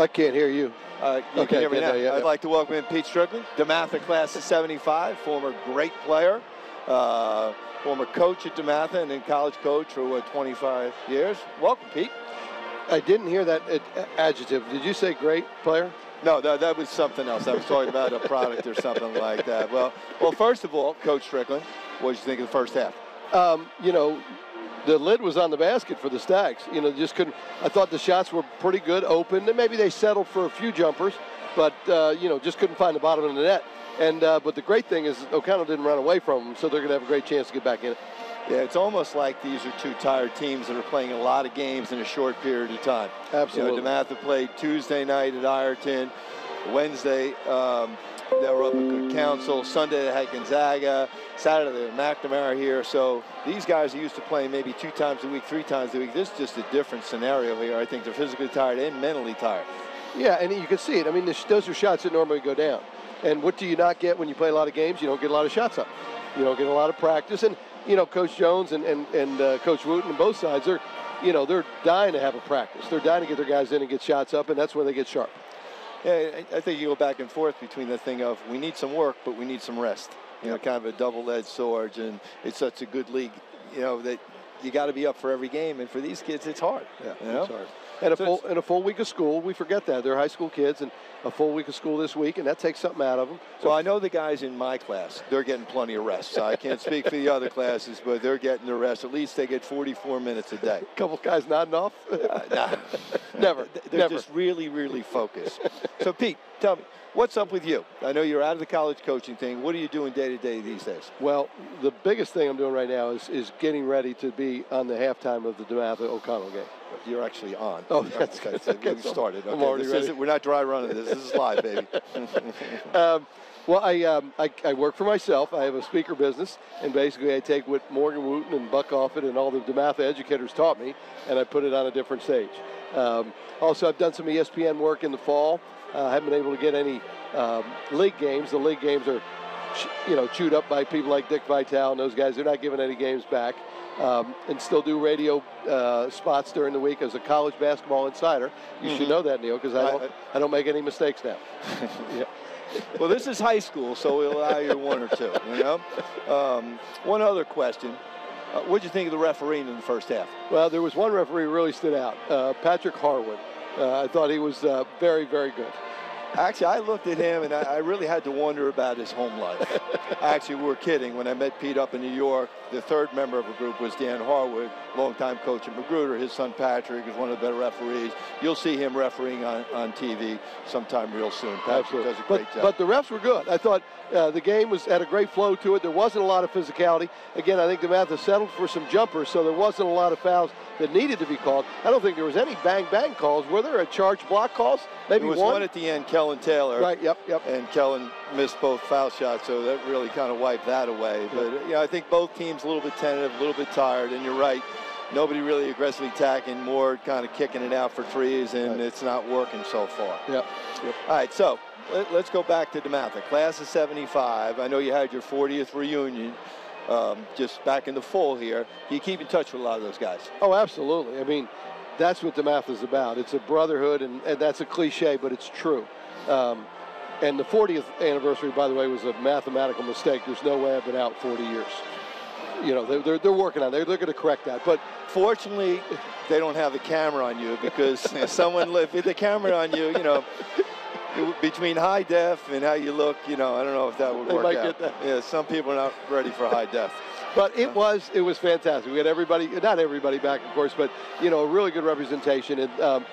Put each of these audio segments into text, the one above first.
I can't hear you. You can hear me now. I'd like to welcome in Pete Strickland, DeMatha class of '75, former great player, former coach at DeMatha, and then college coach for 25 years. Welcome, Pete. I didn't hear that adjective. Did you say great player? No, that was something else. I was talking about a product or something like that. Well, first of all, Coach Strickland, what did you think of the first half? The lid was on the basket for the Stags. Just couldn't. I thought the shots were pretty good, open, and maybe they settled for a few jumpers, but just couldn't find the bottom of the net. And but the great thing is O'Connell didn't run away from them, so they're going to have a great chance to get back in it. Yeah, it's almost like these are two tired teams that are playing a lot of games in a short period of time. Absolutely. DeMatha played Tuesday night at Ireton. Wednesday, they were up at Good Counsel. Sunday, they had Gonzaga. Saturday, they had McNamara here. So these guys are used to playing maybe 2 times a week, 3 times a week. This is just a different scenario here. I think they're physically tired and mentally tired. Yeah, and you can see it. I mean, those are shots that normally go down. And what do you not get when you play a lot of games? You don't get a lot of shots up. You don't get a lot of practice. And Coach Jones and Coach Wooten on both sides, they're dying to have a practice. They're dying to get their guys in and get shots up, and that's when they get sharp. Yeah, I think you go back and forth between the thing of we need some work, but we need some rest. Kind of a double-edged sword, and it's such a good league, that you got to be up for every game, and for these kids, it's hard. Yeah, it's hard. And so a full week of school, we forget that. They're high school kids, and a full week of school this week, and that takes something out of them. So I know the guys in my class, they're getting plenty of rest. So I can't speak for the other classes, but they're getting the rest. At least they get 44 minutes a day. A couple guys nodding off? Nah. Never. They're just really, really focused. So, Pete, tell me, what's up with you? I know you're out of the college coaching thing. What are you doing day-to-day these days? Well, the biggest thing I'm doing right now is getting ready to be on the halftime of the DeMatha O'Connell game. You're actually on. Oh, that's okay. So okay. We started. Okay. I'm already ready. We're not dry running this. This is live, baby. Well, I work for myself. I have a speaker business, and basically I take what Morgan Wooten and Buck Offit and all the DeMatha educators taught me, and I put it on a different stage. Also, I've done some ESPN work in the fall. I haven't been able to get any league games. The league games are, chewed up by people like Dick Vitale and those guys. They're not giving any games back. And still do radio spots during the week as a college basketball insider. You should know that, Neal, because I don't make any mistakes now. Yeah. Well, this is high school, so we'll allow you 1 or 2. One other question. What did you think of the refereeing in the first half? Well, there was one referee who really stood out, Patrick Harwood. I thought he was very, very good. Actually, I looked at him, and I really had to wonder about his home life. Actually, we were kidding. When I met Pete up in New York, the third member of the group was Dan Harwood, longtime coach at Magruder. His son, Patrick, is one of the better referees. You'll see him refereeing on TV sometime real soon. Patrick does a great job. But the refs were good. I thought the game had a great flow to it. There wasn't a lot of physicality. Again, I think DeMatha settled for some jumpers, so there wasn't a lot of fouls that needed to be called. I don't think there was any bang-bang calls. Were there charge block calls? Maybe there was one at the end, Kellen Taylor. Right, yep. And Kellen missed both foul shots, so that really kind of wiped that away. But, I think both teams a little bit tentative, a little bit tired, and you're right. Nobody really aggressively attacking, more kind of kicking it out for threes, and it's not working so far. Yep. All right, so let's go back to DeMatha. Class of '75. I know you had your 40th reunion just back in the fall here. Do you keep in touch with a lot of those guys? Oh, absolutely. I mean, that's what DeMatha is about. It's a brotherhood, and that's a cliche, but it's true. And the 40th anniversary, by the way, was a mathematical mistake. There's no way I've been out 40 years. They're working on it. They're going to correct that. But fortunately, they don't have the camera on you, because if the camera on you, between high def and how you look, I don't know if that would work out. Get that. Yeah, some people are not ready for high def. But it was fantastic. We had everybody, not everybody back, of course, but, a really good representation. And,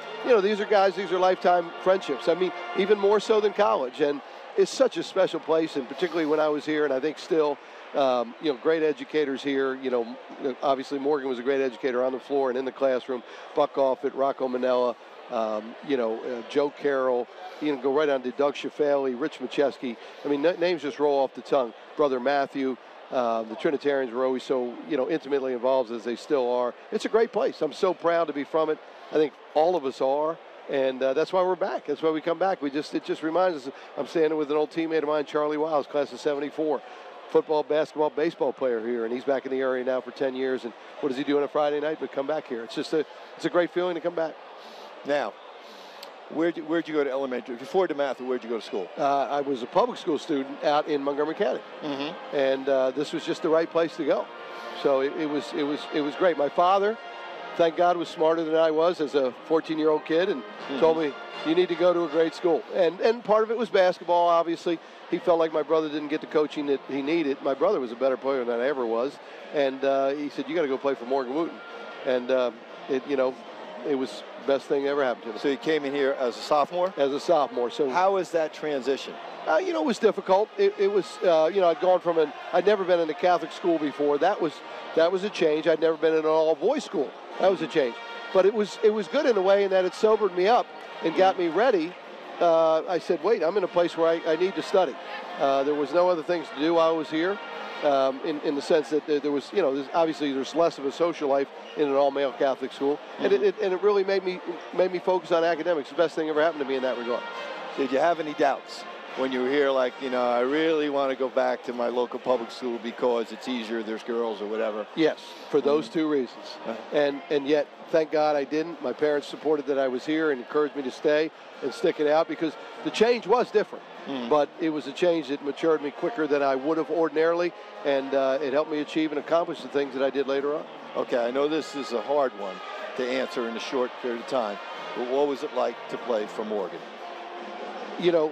these are lifetime friendships. I mean, even more so than college. And it's such a special place, and particularly when I was here, and I think still, great educators here. Obviously Morgan was a great educator on the floor and in the classroom. Buck Offit, Rocco Manella, Joe Carroll, go right on to Doug Shafali, Rich Macheski. I mean, names just roll off the tongue. Brother Matthew. The Trinitarians were always so, intimately involved, as they still are. It's a great place. I'm so proud to be from it. I think all of us are, and that's why we're back. That's why we come back. It just reminds us. I'm standing with an old teammate of mine, Charlie Wiles, class of '74, football, basketball, baseball player here, and he's back in the area now for 10 years. And what does he do on a Friday night but come back here? It's a great feeling to come back. Now, Where'd you go to elementary? Before DeMatha, where'd you go to school? I was a public school student out in Montgomery County, and this was just the right place to go. So it was great. My father, thank God, was smarter than I was as a 14-year-old kid, and told me, you need to go to a great school. And part of it was basketball, obviously. He felt like my brother didn't get the coaching that he needed. My brother was a better player than I ever was, and he said, you got to go play for Morgan Wooten. And it was the best thing that ever happened to me. So you came in here as a sophomore? As a sophomore. So how was that transition? It was difficult. It was, I'd gone from I'd never been in a Catholic school before. That was a change. I'd never been in an all-boys school. That was a change. But it was good in a way in that it sobered me up and got me ready. I said, wait, I'm in a place where I need to study. There was no other things to do while I was here, in the sense that there was, obviously there's less of a social life in an all-male Catholic school, and it really made me focus on academics. The best thing ever happened to me in that regard. Did you have any doubts when you were here, like, I really want to go back to my local public school because it's easier, there's girls or whatever? Yes, for those two reasons. And yet, thank God I didn't. My parents supported that I was here and encouraged me to stay and stick it out, because the change was different. But it was a change that matured me quicker than I would have ordinarily, and it helped me achieve and accomplish the things that I did later on. Okay, I know this is a hard one to answer in a short period of time, but what was it like to play for Morgan? Neal,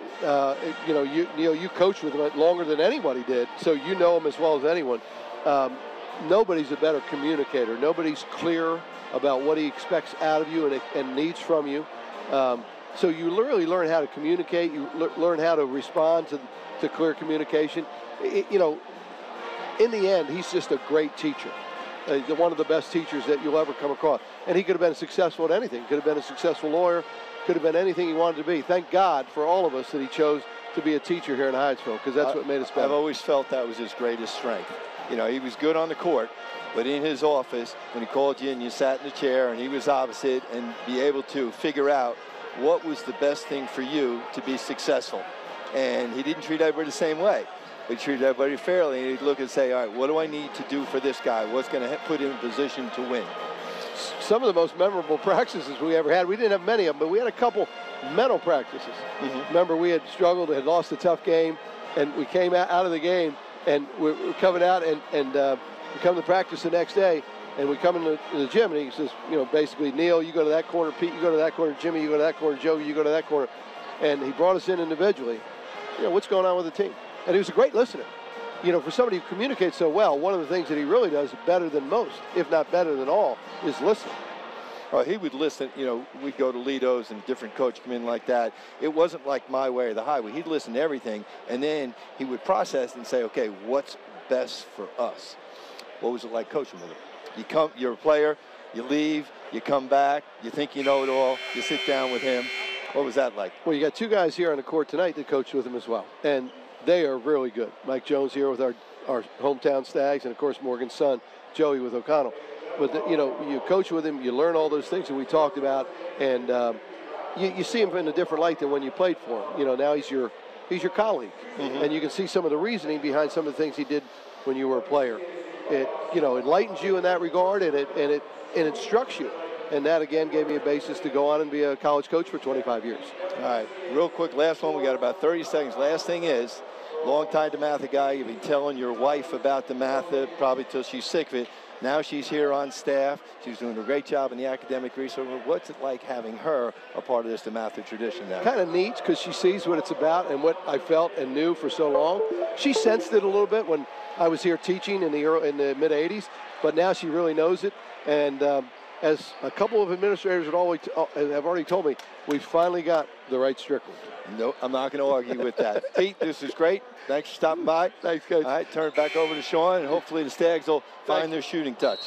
you coached with him longer than anybody did, so you know him as well as anyone. Nobody's a better communicator. Nobody's clear about what he expects out of you and needs from you. So you really learn how to communicate. You learn how to respond to clear communication. In the end, he's just a great teacher. One of the best teachers that you'll ever come across. And he could have been successful at anything. Could have been a successful lawyer. Could have been anything he wanted to be. Thank God for all of us that he chose to be a teacher here in Hyattsville, because that's what made us better. I've always felt that was his greatest strength. He was good on the court, but in his office, when he called you and you sat in the chair and he was opposite, and be able to figure out what was the best thing for you to be successful. And he didn't treat everybody the same way. He treated everybody fairly, and he'd look and say, all right, what do I need to do for this guy? What's going to put him in position to win? Some of the most memorable practices we ever had, we didn't have many of them, but we had a couple mental practices. Remember, we had struggled, had lost a tough game, and we came out of the game, and we're coming out, and we come to practice the next day, and we come into the gym, and he says, basically, Neal, you go to that corner, Pete, you go to that corner, Jimmy, you go to that corner, Joe, you go to that corner. And he brought us in individually. What's going on with the team? And he was a great listener. For somebody who communicates so well, one of the things that he really does better than most, if not better than all, is listen. He would listen. We'd go to Lido's and different coach come in like that. It wasn't like my way or the highway. He'd listen to everything, and then he would process and say, okay, what's best for us? What was it like coaching with him? You're a player, you leave, you come back, you think you know it all, you sit down with him. What was that like? Well, you got two guys here on the court tonight that coached with him as well, and they are really good. Mike Jones here with our hometown Stags, and of course Morgan's son, Joey, with O'Connell. But you coach with him, you learn all those things that we talked about, and you see him in a different light than when you played for him. Now he's your colleague, and you can see some of the reasoning behind some of the things he did when you were a player. It enlightens you in that regard, and it instructs you. And that, again, gave me a basis to go on and be a college coach for 25 years. All right, real quick, last one. We got about 30 seconds. Last thing is, long-time DeMatha guy, you've been telling your wife about DeMatha probably till she's sick of it. Now she's here on staff. She's doing a great job in the academic research. What's it like having her a part of this DeMatha tradition now? Kind of neat, because she sees what it's about and what I felt and knew for so long. She sensed it a little bit when I was here teaching in the mid-'80s, but now she really knows it. And as a couple of administrators have already told me, we've finally got the right Strickland. No, I'm not going to argue with that. Pete, this is great. Thanks for stopping by. Thanks, Coach. All right, turn it back over to Sean, and hopefully the Stags will find their shooting touch.